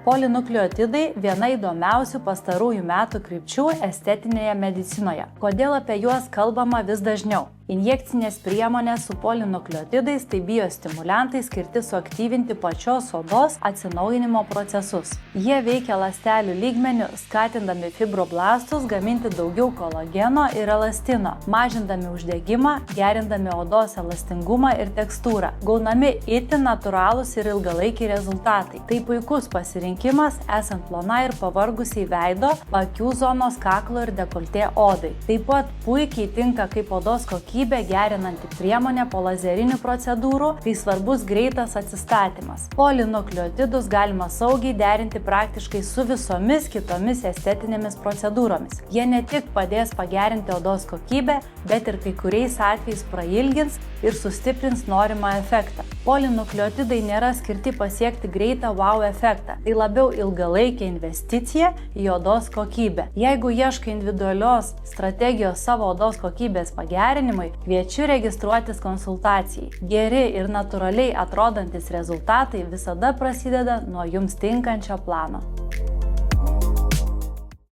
Polinukleotidai – viena įdomiausių pastarųjų metų krypčių estetinėje medicinoje. Kodėl apie juos kalbama vis dažniau? Injekcinės priemonės su polinukleotidais tai biostimuliantai skirti suaktyvinti pačios odos atsinaujinimo procesus. Jie veikia ląstelių lygmeniu, skatindami fibroblastus gaminti daugiau kolageno ir elastino, mažindami uždegimą, gerindami odos elastingumą ir tekstūrą. Gaunami itin natūralūs ir ilgalaikiai rezultatai. Tai puikus pasirinkimas esant plonai ir pavargusiai veido, akių zonos, kaklo ir dekoltė odai. Taip pat puikiai tinka kaip odos kokybė gerinanti priemonė po lazerinių procedūrų, kai svarbus greitas atsistatymas. Polinukleotidus galima saugiai derinti praktiškai su visomis kitomis estetinėmis procedūromis. Jie ne tik padės pagerinti odos kokybę, bet ir kai kuriais atvejais prailgins ir sustiprins norimą efektą. Polinukleotidai nėra skirti pasiekti greitą wow efektą. Tai labiau ilgalaikė investicija į odos kokybę. Jeigu ieškai individualios strategijos savo odos kokybės pagerinimui, kviečiu registruotis konsultacijai. Geri ir natūraliai atrodantis rezultatai visada prasideda nuo jums tinkančio plano.